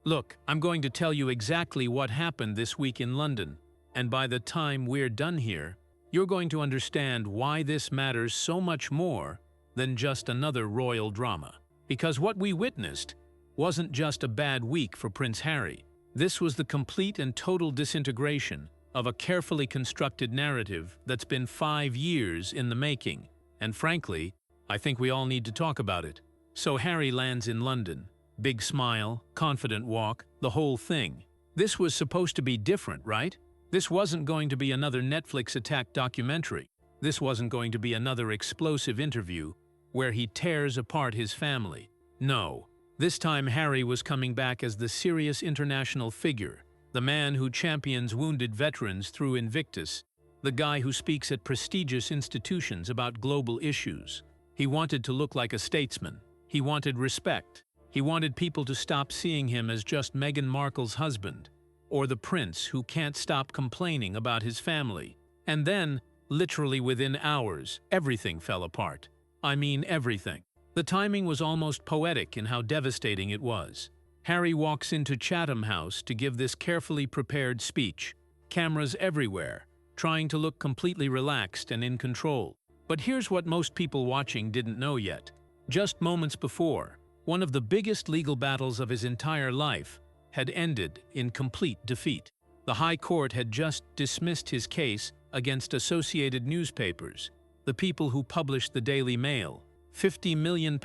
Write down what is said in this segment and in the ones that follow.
Look, I'm going to tell you exactly what happened this week in London, and by the time we're done here, you're going to understand why this matters so much more than just another royal drama. Because what we witnessed wasn't just a bad week for Prince Harry. This was the complete and total disintegration of a carefully constructed narrative that's been 5 years in the making. And frankly, I think we all need to talk about it. So Harry lands in London. Big smile, confident walk, the whole thing. This was supposed to be different, right? This wasn't going to be another Netflix attack documentary. This wasn't going to be another explosive interview where he tears apart his family. No, this time Harry was coming back as the serious international figure, the man who champions wounded veterans through Invictus, the guy who speaks at prestigious institutions about global issues. He wanted to look like a statesman. He wanted respect. He wanted people to stop seeing him as just Meghan Markle's husband, or the prince who can't stop complaining about his family. And then, literally within hours, everything fell apart. I mean everything. The timing was almost poetic in how devastating it was. Harry walks into Chatham House to give this carefully prepared speech, cameras everywhere, trying to look completely relaxed and in control. But here's what most people watching didn't know yet. Just moments before, one of the biggest legal battles of his entire life had ended in complete defeat. The High Court had just dismissed his case against Associated Newspapers, the people who published the Daily Mail. £50 million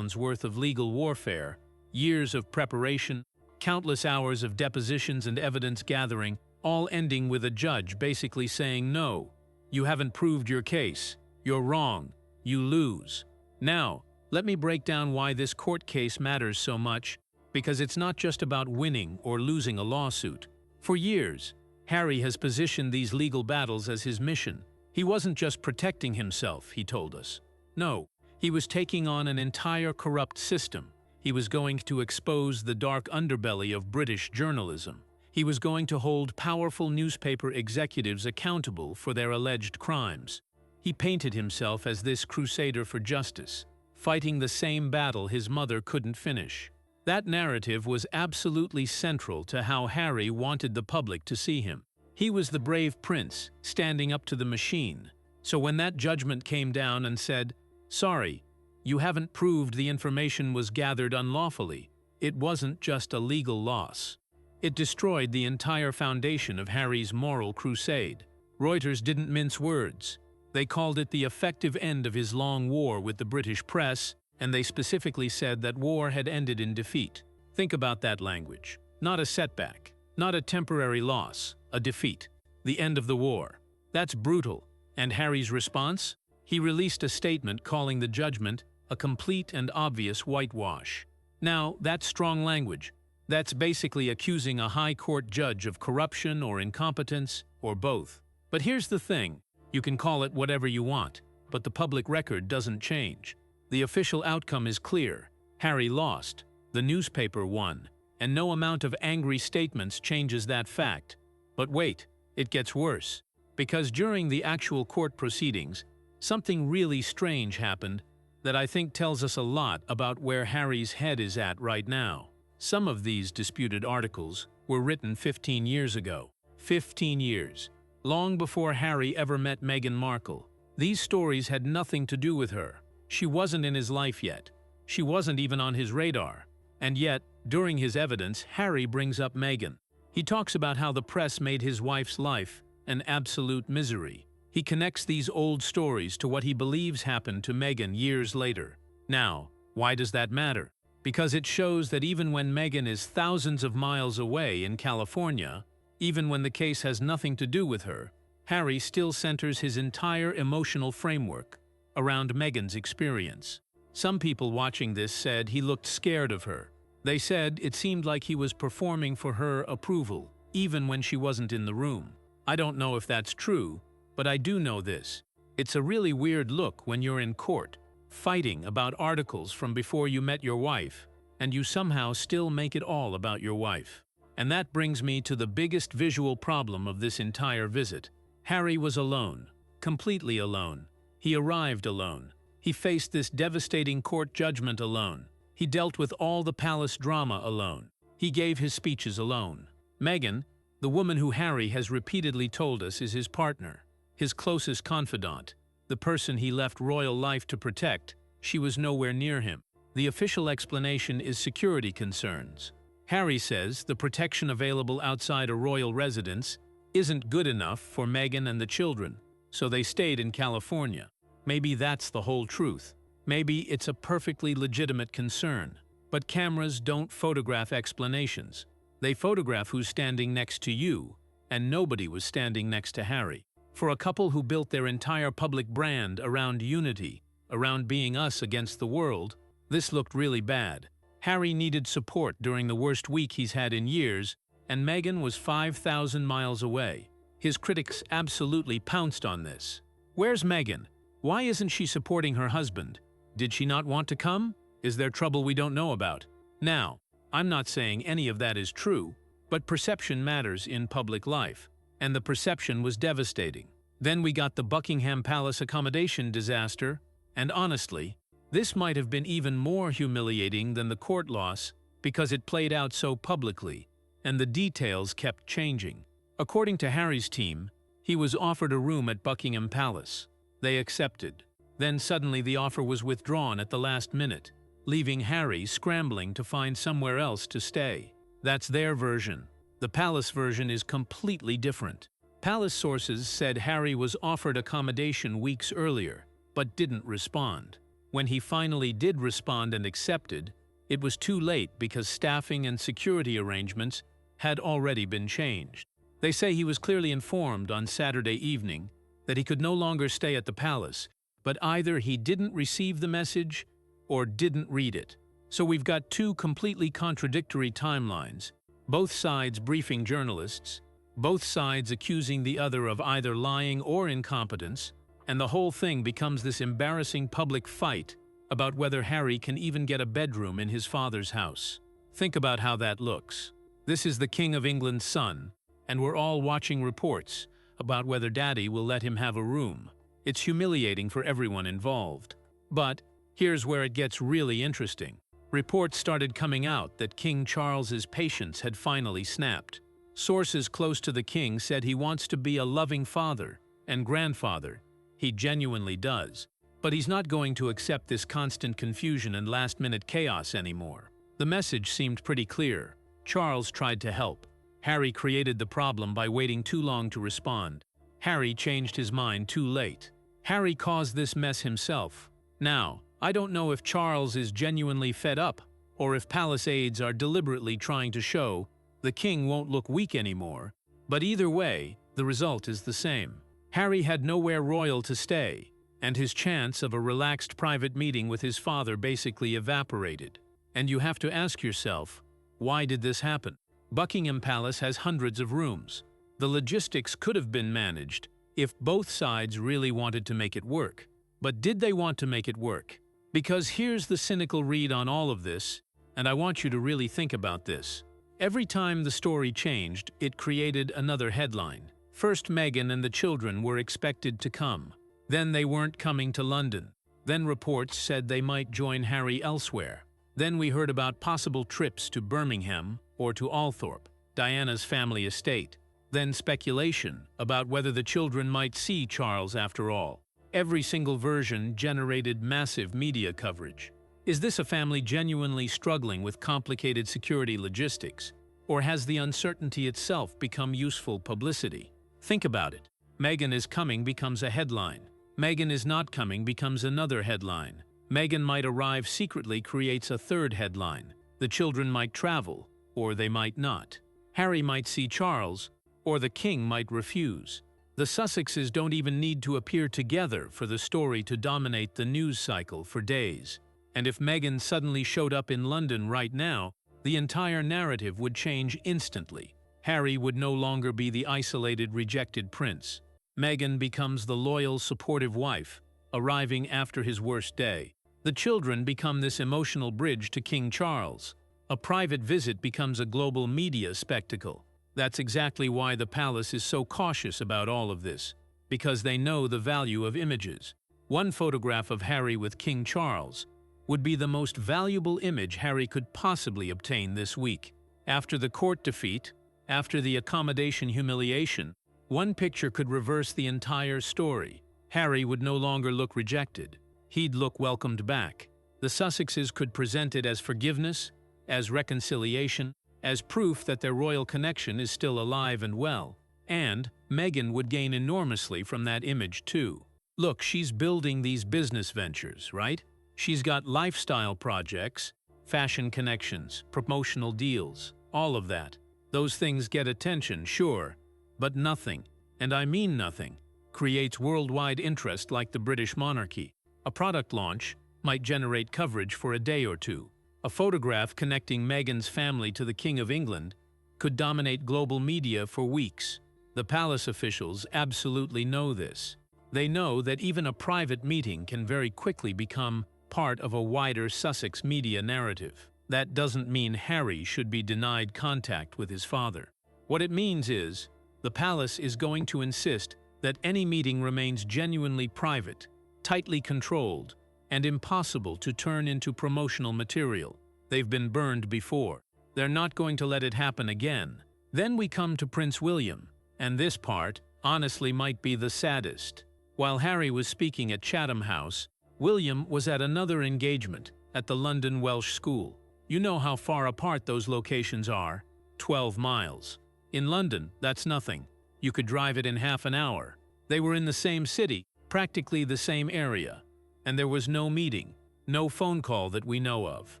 worth of legal warfare, years of preparation, countless hours of depositions and evidence gathering, all ending with a judge basically saying, "No, you haven't proved your case. You're wrong. You lose." Now, let me break down why this court case matters so much, because it's not just about winning or losing a lawsuit. For years, Harry has positioned these legal battles as his mission. He wasn't just protecting himself, he told us. No, he was taking on an entire corrupt system. He was going to expose the dark underbelly of British journalism. He was going to hold powerful newspaper executives accountable for their alleged crimes. He painted himself as this crusader for justice, fighting the same battle his mother couldn't finish. That narrative was absolutely central to how Harry wanted the public to see him. He was the brave prince, standing up to the machine. So when that judgment came down and said, "Sorry, you haven't proved the information was gathered unlawfully," it wasn't just a legal loss. It destroyed the entire foundation of Harry's moral crusade. Reuters didn't mince words. They called it the effective end of his long war with the British press, and they specifically said that war had ended in defeat. Think about that language. Not a setback, not a temporary loss, a defeat. The end of the war. That's brutal. And Harry's response? He released a statement calling the judgment a complete and obvious whitewash. Now, that's strong language. That's basically accusing a high court judge of corruption or incompetence, or both. But here's the thing. You can call it whatever you want, but the public record doesn't change. The official outcome is clear. Harry lost. The newspaper won. And no amount of angry statements changes that fact. But wait, it gets worse. Because during the actual court proceedings, something really strange happened that I think tells us a lot about where Harry's head is at right now. Some of these disputed articles were written 15 years ago. 15 years. Long before Harry ever met Meghan Markle. These stories had nothing to do with her. She wasn't in his life yet. She wasn't even on his radar. And yet, during his evidence, Harry brings up Meghan. He talks about how the press made his wife's life an absolute misery. He connects these old stories to what he believes happened to Meghan years later. Now, why does that matter? Because it shows that even when Meghan is thousands of miles away in California, even when the case has nothing to do with her, Harry still centers his entire emotional framework around Meghan's experience. Some people watching this said he looked scared of her. They said it seemed like he was performing for her approval, even when she wasn't in the room. I don't know if that's true, but I do know this. It's a really weird look when you're in court, fighting about articles from before you met your wife, and you somehow still make it all about your wife. And that brings me to the biggest visual problem of this entire visit. Harry was alone, completely alone. He arrived alone. He faced this devastating court judgment alone. He dealt with all the palace drama alone. He He gave his speeches alone. Meghan, the woman who Harry has repeatedly told us is his partner, his closest confidant, the person he left royal life to protect, she was nowhere near him. The official explanation is security concerns. Harry says the protection available outside a royal residence isn't good enough for Meghan and the children, so they stayed in California. Maybe that's the whole truth. Maybe it's a perfectly legitimate concern. But cameras don't photograph explanations. They photograph who's standing next to you, and nobody was standing next to Harry. For a couple who built their entire public brand around unity, around being us against the world, this looked really bad. Harry needed support during the worst week he's had in years, and Meghan was 5,000 miles away. His critics absolutely pounced on this. Where's Meghan? Why isn't she supporting her husband? Did she not want to come? Is there trouble we don't know about? Now, I'm not saying any of that is true, but perception matters in public life, and the perception was devastating. Then we got the Buckingham Palace accommodation disaster, and honestly, this might have been even more humiliating than the court loss because it played out so publicly, and the details kept changing. According to Harry's team, he was offered a room at Buckingham Palace. They accepted. Then suddenly the offer was withdrawn at the last minute, leaving Harry scrambling to find somewhere else to stay. That's their version. The palace version is completely different. Palace sources said Harry was offered accommodation weeks earlier, but didn't respond. When he finally did respond and accepted, it was too late because staffing and security arrangements had already been changed. They say he was clearly informed on Saturday evening that he could no longer stay at the palace, but either he didn't receive the message or didn't read it. So we've got two completely contradictory timelines, both sides briefing journalists, both sides accusing the other of either lying or incompetence, and the whole thing becomes this embarrassing public fight about whether Harry can even get a bedroom in his father's house. Think about how that looks. This is the King of England's son, and we're all watching reports about whether Daddy will let him have a room. It's humiliating for everyone involved. But here's where it gets really interesting. Reports started coming out that King Charles's patience had finally snapped. Sources close to the king said he wants to be a loving father and grandfather. He genuinely does. But he's not going to accept this constant confusion and last-minute chaos anymore. The message seemed pretty clear. Charles tried to help. Harry created the problem by waiting too long to respond. Harry changed his mind too late. Harry caused this mess himself. Now, I don't know if Charles is genuinely fed up, or if palace aides are deliberately trying to show the king won't look weak anymore, but either way, the result is the same. Harry had nowhere royal to stay, and his chance of a relaxed private meeting with his father basically evaporated. And you have to ask yourself, why did this happen? Buckingham Palace has hundreds of rooms. The logistics could have been managed if both sides really wanted to make it work. But did they want to make it work? Because here's the cynical read on all of this, and I want you to really think about this. Every time the story changed, it created another headline. First, Meghan and the children were expected to come. Then they weren't coming to London. Then reports said they might join Harry elsewhere. Then we heard about possible trips to Birmingham or to Althorpe, Diana's family estate. Then speculation about whether the children might see Charles after all. Every single version generated massive media coverage. Is this a family genuinely struggling with complicated security logistics? Or has the uncertainty itself become useful publicity? Think about it. Meghan is coming becomes a headline. Meghan is not coming becomes another headline. Meghan might arrive secretly creates a third headline. The children might travel, or they might not. Harry might see Charles, or the king might refuse. The Sussexes don't even need to appear together for the story to dominate the news cycle for days. And if Meghan suddenly showed up in London right now, the entire narrative would change instantly. Harry would no longer be the isolated, rejected prince. Meghan becomes the loyal, supportive wife, arriving after his worst day. The children become this emotional bridge to King Charles. A private visit becomes a global media spectacle. That's exactly why the palace is so cautious about all of this, because they know the value of images. One photograph of Harry with King Charles would be the most valuable image Harry could possibly obtain this week. After the court defeat, after the accommodation humiliation, one picture could reverse the entire story. Harry would no longer look rejected. He'd look welcomed back. The Sussexes could present it as forgiveness, as reconciliation, as proof that their royal connection is still alive and well. And Meghan would gain enormously from that image too. Look, she's building these business ventures, right? She's got lifestyle projects, fashion connections, promotional deals, all of that. Those things get attention, sure, but nothing, and I mean nothing, creates worldwide interest like the British monarchy. A product launch might generate coverage for a day or two. A photograph connecting Meghan's family to the King of England could dominate global media for weeks. The palace officials absolutely know this. They know that even a private meeting can very quickly become part of a wider Sussex media narrative. That doesn't mean Harry should be denied contact with his father. What it means is, the palace is going to insist that any meeting remains genuinely private, tightly controlled, and impossible to turn into promotional material. They've been burned before. They're not going to let it happen again. Then we come to Prince William, and this part, honestly, might be the saddest. While Harry was speaking at Chatham House, William was at another engagement at the London Welsh School. You know how far apart those locations are? 12 miles. In London, that's nothing. You could drive it in half an hour. They were in the same city, practically the same area. And there was no meeting, no phone call that we know of,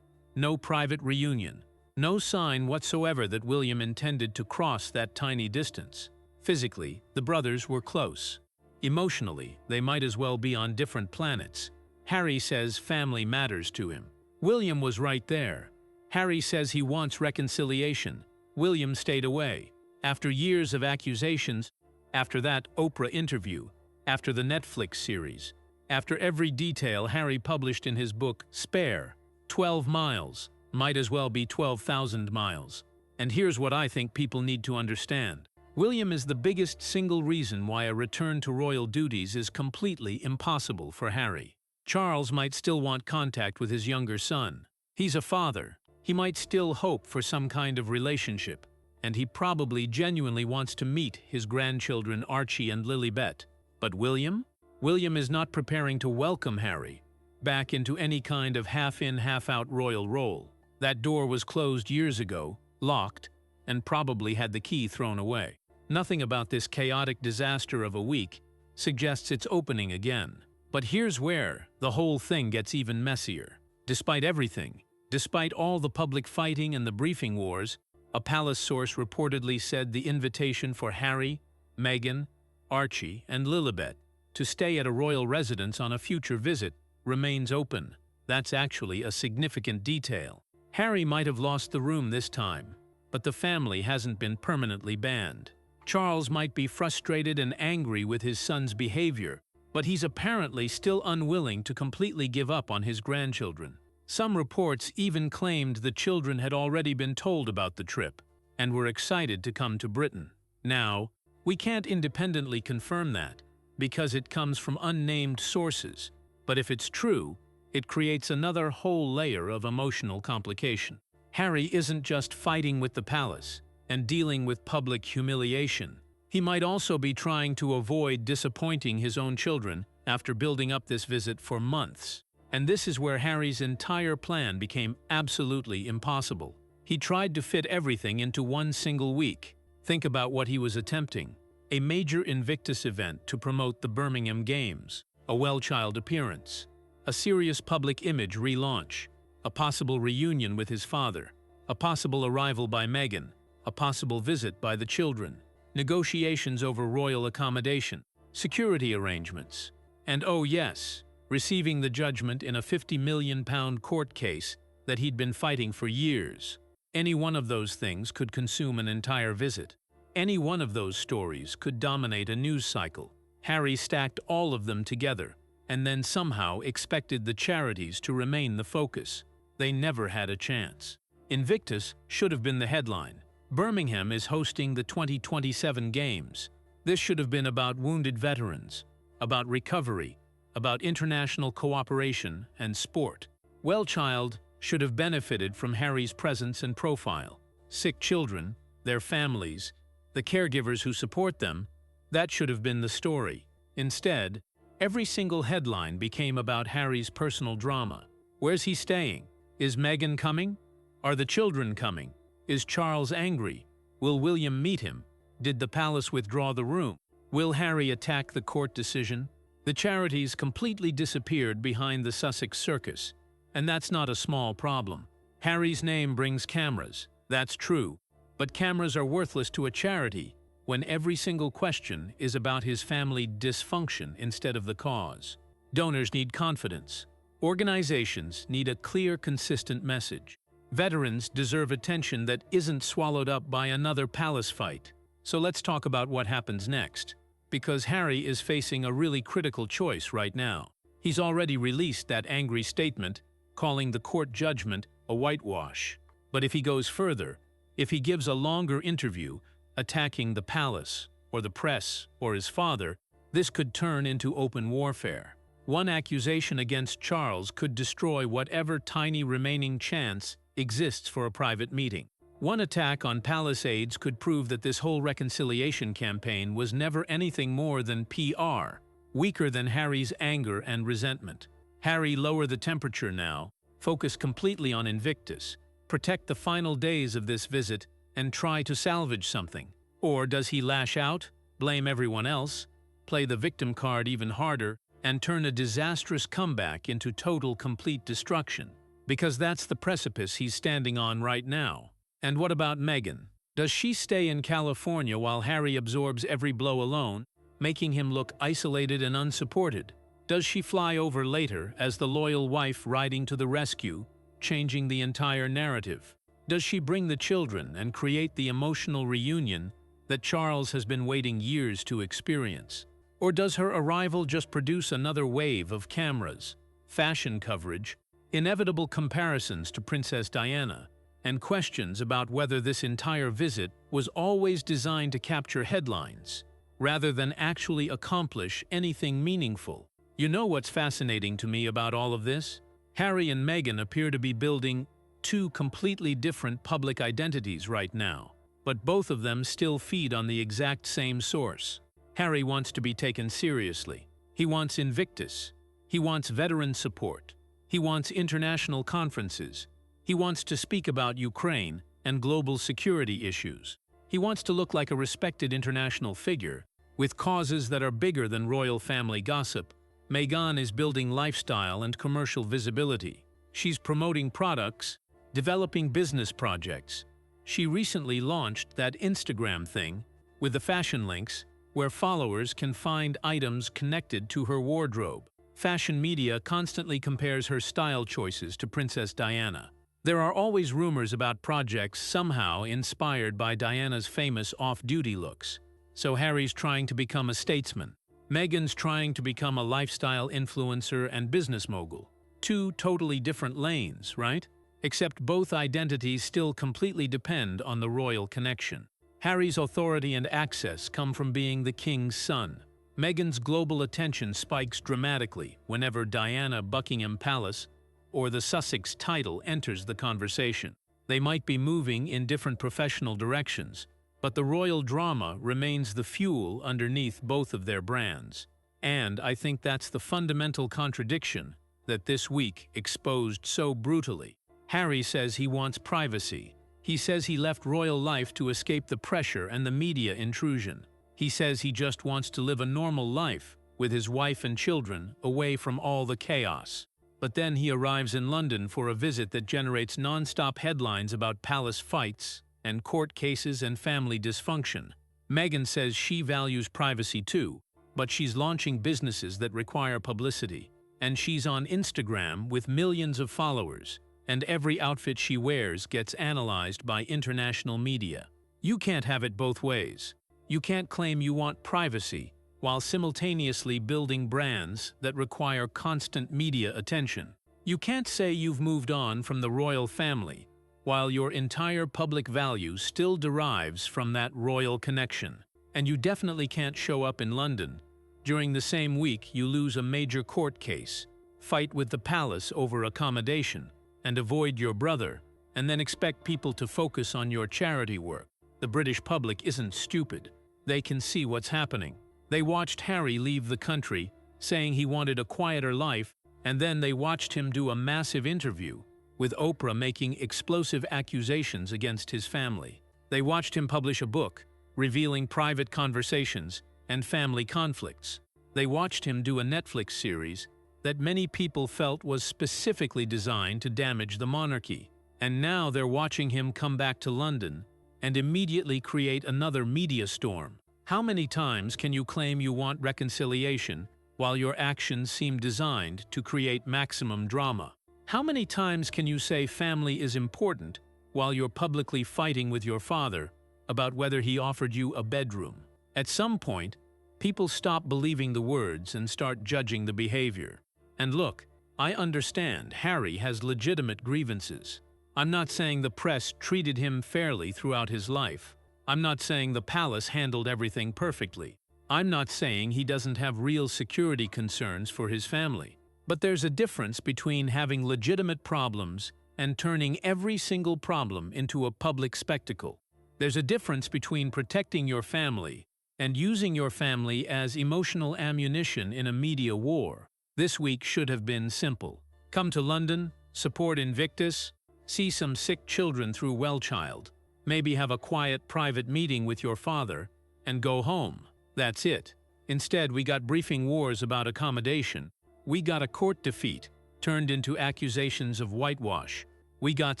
no private reunion, no sign whatsoever that William intended to cross that tiny distance. Physically, the brothers were close. Emotionally, they might as well be on different planets. Harry says family matters to him. William was right there. Harry says he wants reconciliation. William stayed away. After years of accusations, after that Oprah interview, after the Netflix series, after every detail Harry published in his book, Spare, 12 miles, might as well be 12,000 miles. And here's what I think people need to understand. William is the biggest single reason why a return to royal duties is completely impossible for Harry. Charles might still want contact with his younger son. He's a father. He might still hope for some kind of relationship. And he probably genuinely wants to meet his grandchildren Archie and Lilibet. But William? William is not preparing to welcome Harry back into any kind of half-in, half-out royal role. That door was closed years ago, locked, and probably had the key thrown away. Nothing about this chaotic disaster of a week suggests it's opening again. But here's where the whole thing gets even messier. Despite everything, despite all the public fighting and the briefing wars, a palace source reportedly said the invitation for Harry, Meghan, Archie, and Lilibet to stay at a royal residence on a future visit remains open. That's actually a significant detail. Harry might have lost the room this time, but the family hasn't been permanently banned. Charles might be frustrated and angry with his son's behavior, but he's apparently still unwilling to completely give up on his grandchildren. Some reports even claimed the children had already been told about the trip and were excited to come to Britain. Now, we can't independently confirm that because it comes from unnamed sources, but if it's true, it creates another whole layer of emotional complication. Harry isn't just fighting with the palace and dealing with public humiliation. He might also be trying to avoid disappointing his own children after building up this visit for months. And this is where Harry's entire plan became absolutely impossible. He tried to fit everything into one single week. Think about what he was attempting. A major Invictus event to promote the Birmingham Games, a well-child appearance, a serious public image relaunch, a possible reunion with his father, a possible arrival by Meghan, a possible visit by the children, negotiations over royal accommodation, security arrangements, and oh yes, receiving the judgment in a £50 million court case that he'd been fighting for years. Any one of those things could consume an entire visit. Any one of those stories could dominate a news cycle. Harry stacked all of them together and then somehow expected the charities to remain the focus. They never had a chance. Invictus should have been the headline. Birmingham is hosting the 2027 Games. This should have been about wounded veterans, about recovery, about international cooperation and sport. Wellchild should have benefited from Harry's presence and profile. sick children, their families, the caregivers who support them. That should have been the story. Instead, every single headline became about Harry's personal drama. Where's he staying? Is Meghan coming? Are the children coming? Is Charles angry? Will William meet him? Did the palace withdraw the room? Will Harry attack the court decision? The charities completely disappeared behind the Sussex circus, and that's not a small problem. Harry's name brings cameras, that's true, but cameras are worthless to a charity when every single question is about his family dysfunction instead of the cause. Donors need confidence. Organizations need a clear, consistent message. Veterans deserve attention that isn't swallowed up by another palace fight. So let's talk about what happens next. Because Harry is facing a really critical choice right now. He's already released that angry statement, calling the court judgment a whitewash. But if he goes further, if he gives a longer interview, attacking the palace, or the press, or his father, this could turn into open warfare. One accusation against Charles could destroy whatever tiny remaining chance exists for a private meeting. One attack on palace aides could prove that this whole reconciliation campaign was never anything more than PR, weaker than Harry's anger and resentment. Harry, lower the temperature now, focus completely on Invictus, protect the final days of this visit, and try to salvage something. Or does he lash out, blame everyone else, play the victim card even harder, and turn a disastrous comeback into total, complete destruction? Because that's the precipice he's standing on right now. And what about Meghan? Does she stay in California while Harry absorbs every blow alone, making him look isolated and unsupported? Does she fly over later as the loyal wife riding to the rescue, changing the entire narrative? Does she bring the children and create the emotional reunion that Charles has been waiting years to experience? Or does her arrival just produce another wave of cameras, fashion coverage, inevitable comparisons to Princess Diana, and questions about whether this entire visit was always designed to capture headlines, rather than actually accomplish anything meaningful? You know what's fascinating to me about all of this? Harry and Meghan appear to be building two completely different public identities right now, but both of them still feed on the exact same source. Harry wants to be taken seriously. He wants Invictus. He wants veteran support. He wants international conferences. He wants to speak about Ukraine and global security issues. He wants to look like a respected international figure, with causes that are bigger than royal family gossip. Meghan is building lifestyle and commercial visibility. She's promoting products, developing business projects. She recently launched that Instagram thing with the fashion links, where followers can find items connected to her wardrobe. Fashion media constantly compares her style choices to Princess Diana. There are always rumors about projects somehow inspired by Diana's famous off-duty looks. So Harry's trying to become a statesman. Meghan's trying to become a lifestyle influencer and business mogul. Two totally different lanes, right? Except both identities still completely depend on the royal connection. Harry's authority and access come from being the king's son. Meghan's global attention spikes dramatically whenever Diana, Buckingham Palace, or the Sussex title enters the conversation. They might be moving in different professional directions, but the royal drama remains the fuel underneath both of their brands. And I think that's the fundamental contradiction that this week exposed so brutally. Harry says he wants privacy. He says he left royal life to escape the pressure and the media intrusion. He says he just wants to live a normal life with his wife and children away from all the chaos. But then he arrives in London for a visit that generates non-stop headlines about palace fights and court cases and family dysfunction. Meghan says she values privacy too, but she's launching businesses that require publicity. And she's on Instagram with millions of followers, and every outfit she wears gets analyzed by international media. You can't have it both ways. You can't claim you want privacy while simultaneously building brands that require constant media attention. You can't say you've moved on from the royal family while your entire public value still derives from that royal connection. And you definitely can't show up in London during the same week you lose a major court case, fight with the palace over accommodation, and avoid your brother, and then expect people to focus on your charity work. The British public isn't stupid. They can see what's happening. They watched Harry leave the country, saying he wanted a quieter life, and then they watched him do a massive interview, with Oprah making explosive accusations against his family. They watched him publish a book, revealing private conversations and family conflicts. They watched him do a Netflix series that many people felt was specifically designed to damage the monarchy. And now they're watching him come back to London and immediately create another media storm. How many times can you claim you want reconciliation while your actions seem designed to create maximum drama? How many times can you say family is important while you're publicly fighting with your father about whether he offered you a bedroom? At some point, people stop believing the words and start judging the behavior. And look, I understand Harry has legitimate grievances. I'm not saying the press treated him fairly throughout his life. I'm not saying the palace handled everything perfectly. I'm not saying he doesn't have real security concerns for his family. But there's a difference between having legitimate problems and turning every single problem into a public spectacle. There's a difference between protecting your family and using your family as emotional ammunition in a media war. This week should have been simple. Come to London, support Invictus, see some sick children through Wellchild, maybe have a quiet private meeting with your father, and go home. That's it. Instead, we got briefing wars about accommodation. We got a court defeat, turned into accusations of whitewash. We got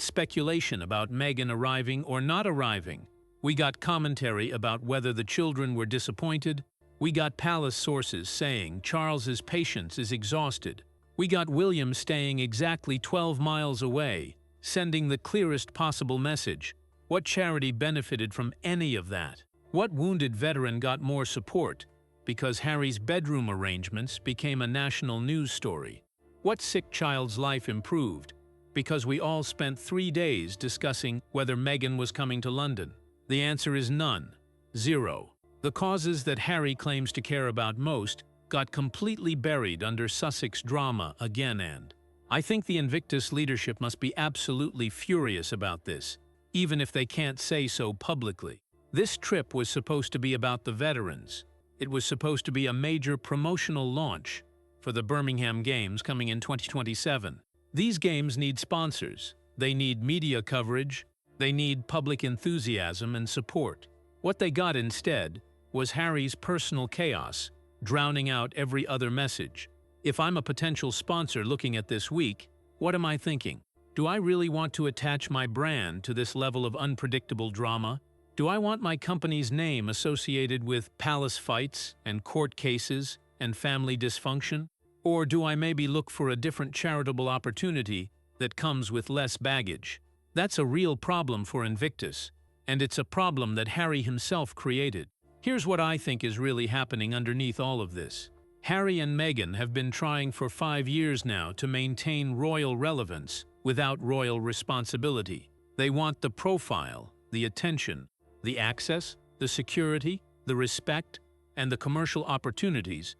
speculation about Meghan arriving or not arriving. We got commentary about whether the children were disappointed. We got palace sources saying Charles's patience is exhausted. We got William staying exactly 12 miles away, sending the clearest possible message. What charity benefited from any of that? What wounded veteran got more support because Harry's bedroom arrangements became a national news story? What sick child's life improved because we all spent 3 days discussing whether Meghan was coming to London? The answer is none. Zero. The causes that Harry claims to care about most got completely buried under Sussex drama again, and I think the Invictus leadership must be absolutely furious about this, even if they can't say so publicly. This trip was supposed to be about the veterans. It was supposed to be a major promotional launch for the Birmingham Games coming in 2027. These games need sponsors. They need media coverage. They need public enthusiasm and support. What they got instead was Harry's personal chaos, drowning out every other message. If I'm a potential sponsor looking at this week, what am I thinking? Do I really want to attach my brand to this level of unpredictable drama? Do I want my company's name associated with palace fights and court cases and family dysfunction? Or do I maybe look for a different charitable opportunity that comes with less baggage? That's a real problem for Invictus, and it's a problem that Harry himself created. Here's what I think is really happening underneath all of this. Harry and Meghan have been trying for 5 years now to maintain royal relevance without royal responsibility. They want the profile, the attention, the access, the security, the respect, and the commercial opportunities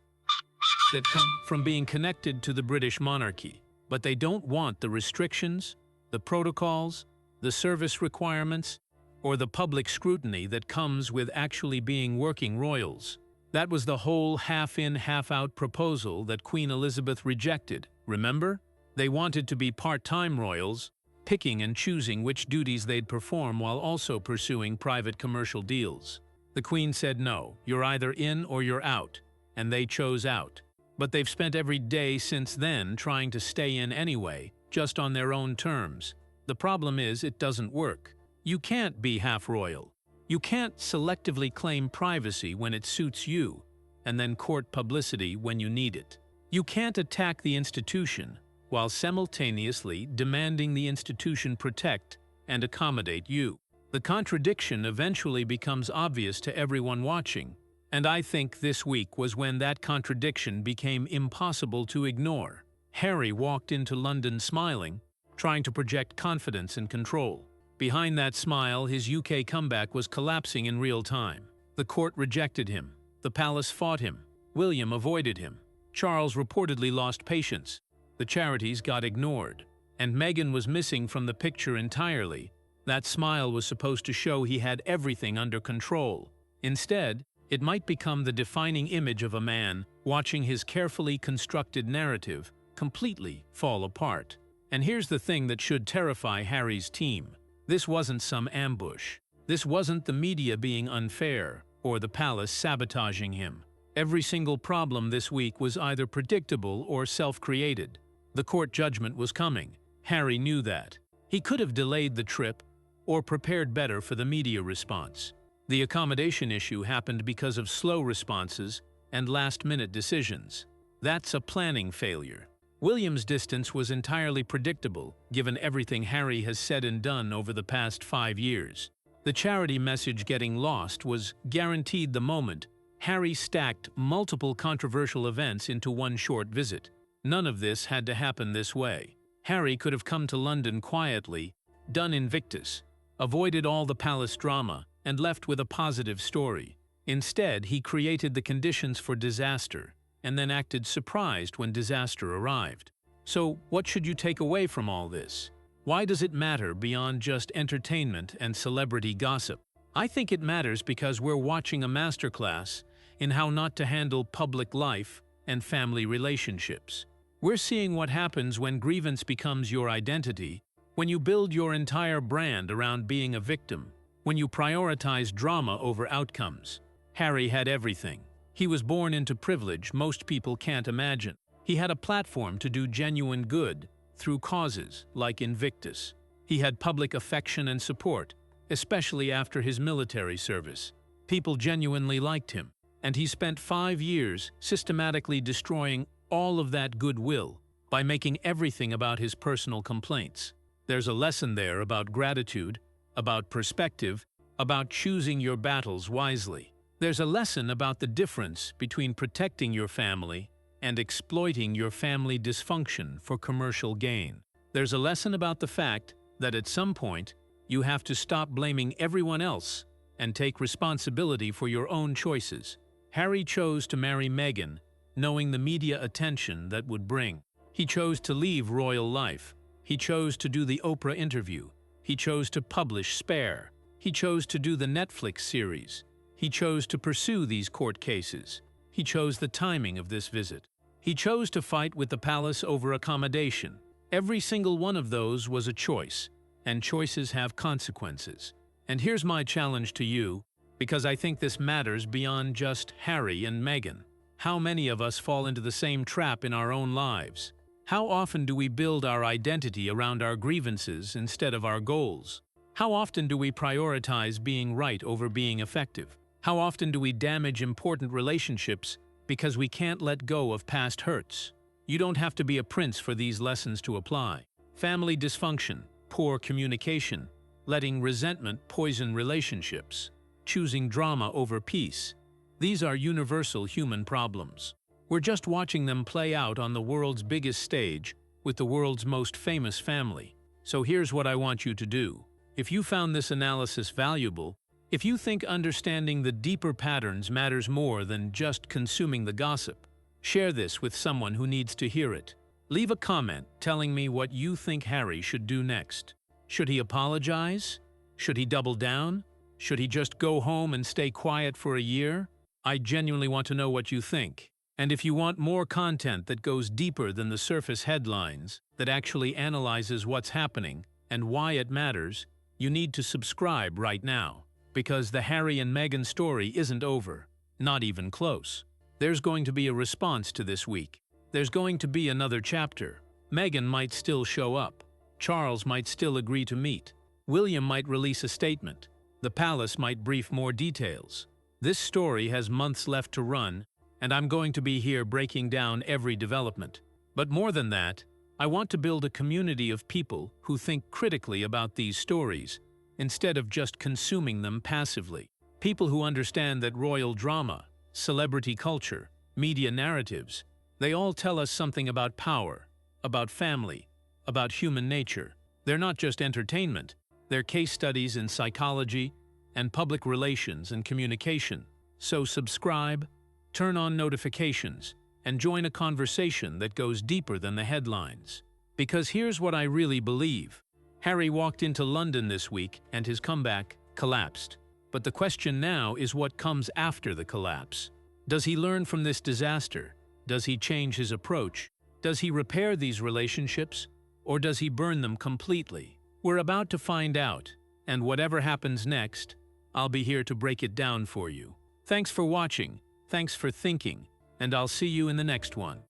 that come from being connected to the British monarchy. But they don't want the restrictions, the protocols, the service requirements, or the public scrutiny that comes with actually being working royals. That was the whole half-in, half-out proposal that Queen Elizabeth rejected, remember? They wanted to be part-time royals, picking and choosing which duties they'd perform while also pursuing private commercial deals. The Queen said no, you're either in or you're out, and they chose out. But they've spent every day since then trying to stay in anyway, just on their own terms. The problem is it doesn't work. You can't be half royal. You can't selectively claim privacy when it suits you, and then court publicity when you need it. You can't attack the institution while simultaneously demanding the institution protect and accommodate you. The contradiction eventually becomes obvious to everyone watching, and I think this week was when that contradiction became impossible to ignore. Harry walked into London smiling, trying to project confidence and control. Behind that smile, his UK comeback was collapsing in real time. The court rejected him. The palace fought him. William avoided him. Charles reportedly lost patience. The charities got ignored. and Meghan was missing from the picture entirely. That smile was supposed to show he had everything under control. Instead, it might become the defining image of a man watching his carefully constructed narrative completely fall apart. And here's the thing that should terrify Harry's team. This wasn't some ambush. This wasn't the media being unfair or the palace sabotaging him. Every single problem this week was either predictable or self-created. The court judgment was coming. Harry knew that. He could have delayed the trip or prepared better for the media response. The accommodation issue happened because of slow responses and last-minute decisions. That's a planning failure. William's distance was entirely predictable, given everything Harry has said and done over the past 5 years. The charity message getting lost was guaranteed the moment Harry stacked multiple controversial events into one short visit. None of this had to happen this way. Harry could have come to London quietly, done Invictus, avoided all the palace drama, and left with a positive story. Instead, he created the conditions for disaster, and then acted surprised when disaster arrived. So, what should you take away from all this? Why does it matter beyond just entertainment and celebrity gossip? I think it matters because we're watching a masterclass in how not to handle public life and family relationships. We're seeing what happens when grievance becomes your identity, when you build your entire brand around being a victim, when you prioritize drama over outcomes. Harry had everything. He was born into privilege most people can't imagine. He had a platform to do genuine good through causes like Invictus. He had public affection and support, especially after his military service. People genuinely liked him, and he spent 5 years systematically destroying all of that goodwill by making everything about his personal complaints. There's a lesson there about gratitude, about perspective, about choosing your battles wisely. There's a lesson about the difference between protecting your family and exploiting your family dysfunction for commercial gain. There's a lesson about the fact that at some point, you have to stop blaming everyone else and take responsibility for your own choices. Harry chose to marry Meghan, knowing the media attention that would bring. He chose to leave royal life. He chose to do the Oprah interview. He chose to publish Spare. He chose to do the Netflix series. He chose to pursue these court cases. He chose the timing of this visit. He chose to fight with the palace over accommodation. Every single one of those was a choice, and choices have consequences. And here's my challenge to you, because I think this matters beyond just Harry and Meghan. How many of us fall into the same trap in our own lives? How often do we build our identity around our grievances instead of our goals? How often do we prioritize being right over being effective? How often do we damage important relationships because we can't let go of past hurts? You don't have to be a prince for these lessons to apply. Family dysfunction, poor communication, letting resentment poison relationships, choosing drama over peace. These are universal human problems. We're just watching them play out on the world's biggest stage with the world's most famous family. So here's what I want you to do. If you found this analysis valuable, if you think understanding the deeper patterns matters more than just consuming the gossip, share this with someone who needs to hear it. Leave a comment telling me what you think Harry should do next. Should he apologize? Should he double down? Should he just go home and stay quiet for a year? I genuinely want to know what you think. And if you want more content that goes deeper than the surface headlines, that actually analyzes what's happening and why it matters, you need to subscribe right now. Because the Harry and Meghan story isn't over, not even close. There's going to be a response to this week. There's going to be another chapter. Meghan might still show up. Charles might still agree to meet. William might release a statement. The palace might brief more details. This story has months left to run, and I'm going to be here breaking down every development. But more than that, I want to build a community of people who think critically about these stories, instead of just consuming them passively. People who understand that royal drama, celebrity culture, media narratives, they all tell us something about power, about family, about human nature. They're not just entertainment, they're case studies in psychology and public relations and communication. So subscribe, turn on notifications, and join a conversation that goes deeper than the headlines. Because here's what I really believe. Harry walked into London this week and his comeback collapsed. But the question now is what comes after the collapse. Does he learn from this disaster? Does he change his approach? Does he repair these relationships? Or does he burn them completely? We're about to find out, and whatever happens next, I'll be here to break it down for you. Thanks for watching, thanks for thinking, and I'll see you in the next one.